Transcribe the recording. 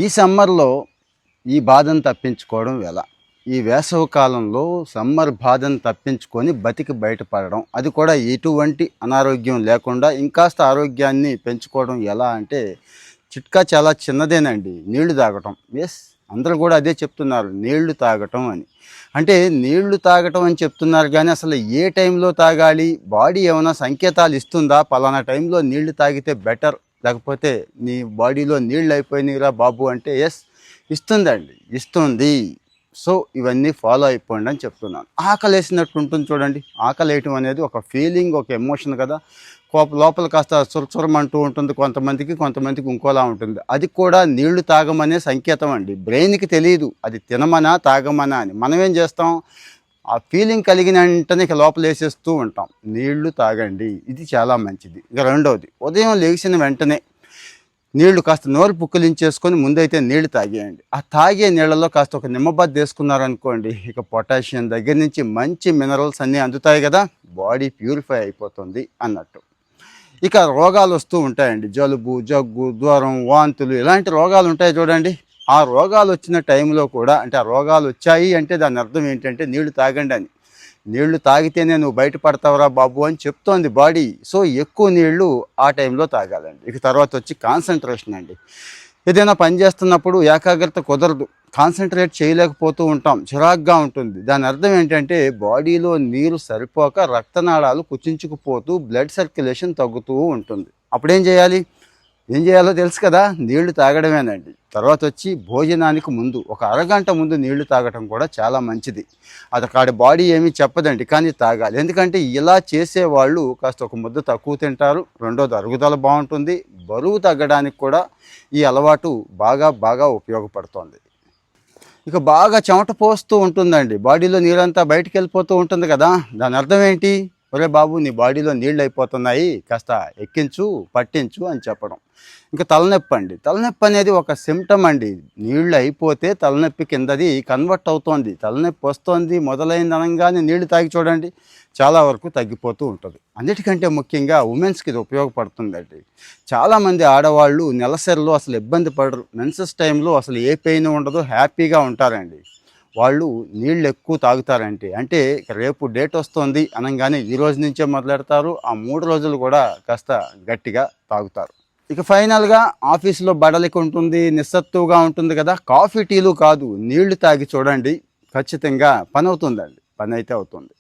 ఈ సమ్మర్లో ఈ బాధను తప్పించుకోవడం ఎలా? ఈ వేసవి కాలంలో సమ్మర్ బాధను తప్పించుకొని బతికి బయటపడడం, అది కూడా ఎటువంటి అనారోగ్యం లేకుండా ఇంకాస్త ఆరోగ్యాన్ని పెంచుకోవడం ఎలా అంటే చిట్కా చాలా చిన్నదేనండి. నీళ్లు తాగటం. యెస్, అందరూ కూడా అదే చెప్తున్నారు, నీళ్లు తాగటం అని. అంటే నీళ్లు తాగటం అని చెప్తున్నారు కానీ అసలు ఏ టైంలో తాగాలి? బాడీ ఏమైనా సంకేతాలు ఇస్తుందా? పలానా టైంలో నీళ్లు తాగితే బెటర్, లేకపోతే నీ బాడీలో నీళ్ళు అయిపోయినాయిరా బాబు అంటే ఎస్, ఇస్తుందండి, ఇస్తుంది. సో ఇవన్నీ ఫాలో అయిపోండి అని చెప్తున్నాను. ఆకలి వేసినట్టు ఉంటుంది చూడండి. ఆకలి వేయటం అనేది ఒక ఫీలింగ్, ఒక ఎమోషన్ కదా. లోపల కాస్త చురచురమంటూ ఉంటుంది కొంతమందికి, కొంతమందికి ఇంకోలా ఉంటుంది. అది కూడా నీళ్లు తాగమనే సంకేతం అండి. బ్రెయిన్కి తెలియదు అది తినమనా తాగమనా అని. మనం ఏం చేస్తాం, ఆ ఫీలింగ్ కలిగిన వెంటనే ఇక లోపల వేసేస్తూ ఉంటాం. నీళ్లు తాగండి, ఇది చాలా మంచిది. ఇక రెండవది, ఉదయం లేచిన వెంటనే నీళ్లు కాస్త నోరు పుక్కిలించేసుకొని ముందైతే నీళ్లు తాగేయండి. ఆ తాగే నీళ్ళలో కాస్త ఒక నిమ్మబద్ద వేసుకున్నారనుకోండి, ఇక పొటాషియం దగ్గర నుంచి మంచి మినరల్స్ అన్నీ అందుతాయి కదా, బాడీ ప్యూరిఫై అయిపోతుంది అన్నట్టు. ఇక రోగాలు వస్తూ ఉంటాయండి. జలుబు, జగ్గు, జ్వరం, వాంతులు, ఇలాంటి రోగాలు ఉంటాయి చూడండి. ఆ రోగాలు వచ్చిన టైంలో కూడా, అంటే ఆ రోగాలు వచ్చాయి అంటే దాని అర్థం ఏంటంటే నీళ్లు తాగండి అని. నీళ్లు తాగితేనే నువ్వు బయటపడతావురా బాబు అని చెప్తోంది బాడీ. సో ఎక్కువ నీళ్లు ఆ టైంలో తాగాలండి. ఇక తర్వాత వచ్చి కాన్సన్ట్రేషన్ అండి. ఏదైనా పని చేస్తున్నప్పుడు ఏకాగ్రత కుదరదు, కాన్సన్ట్రేట్ చేయలేకపోతూ ఉంటాం, చిరాగ్గా ఉంటుంది. దాని అర్థం ఏంటంటే బాడీలో నీరు సరిపోక రక్తనాళాలు కుచించుకుపోతూ బ్లడ్ సర్క్యులేషన్ తగ్గుతూ ఉంటుంది. అప్పుడేం చేయాలి? ఏం చేయాలో తెలుసు కదా, నీళ్లు తాగడమేనండి. తర్వాత వచ్చి భోజనానికి ముందు ఒక అరగంట ముందు నీళ్లు తాగటం కూడా చాలా మంచిది. అది కాడి బాడీ ఏమీ చెప్పదండి, కానీ తాగాలి. ఎందుకంటే ఇలా చేసేవాళ్ళు కాస్త ఒక ముద్ద తక్కువ తింటారు. రెండోది, అరుగుదల బాగుంటుంది. బరువు తగ్గడానికి కూడా ఈ అలవాటు బాగా బాగా ఉపయోగపడుతుంది. ఇక బాగా చెమట పోస్తూ ఉంటుందండి, బాడీలో నీరంతా బయటికి వెళ్ళిపోతూ ఉంటుంది కదా. దాని అర్థం ఏంటి? ఒరే బాబు, నీ బాడీలో నీళ్ళు అయిపోతున్నాయి, కాస్త ఎక్కించు, పట్టించు అని చెప్పడం. ఇంకా తలనొప్పి అండి. తలనొప్పి అనేది ఒక సిమ్టమ్ అండి. నీళ్ళు అయిపోతే తలనొప్పి కిందది కన్వర్ట్ అవుతోంది, తలనొప్పి వస్తోంది మొదలైంది అనగానే నీళ్లు తాగి చూడండి, చాలా వరకు తగ్గిపోతూ ఉంటుంది. అన్నిటికంటే ముఖ్యంగా ఉమెన్స్కి ఇది ఉపయోగపడుతుందండి. చాలామంది ఆడవాళ్ళు నెలసరిలో అసలు ఇబ్బంది పడరు. మెన్సెస్ టైంలో అసలు ఏ పెయిన్ ఉండదు, హ్యాపీగా ఉంటారండి. వాళ్ళు నీళ్ళు ఎక్కువ తాగుతారంటే, అంటే రేపు డేట్ వస్తుంది అనగానే ఈ రోజు నుంచే మొదలెడతారు. ఆ 3 రోజులు కూడా కాస్త గట్టిగా తాగుతారు. ఇక ఫైనల్గా ఆఫీసులో బడలిక ఉంటుంది, నిస్సత్తుగా ఉంటుంది కదా. కాఫీ టీలు కాదు, నీళ్లు తాగి చూడండి, ఖచ్చితంగా పని అవుతుందండి, పని అయితే అవుతుంది.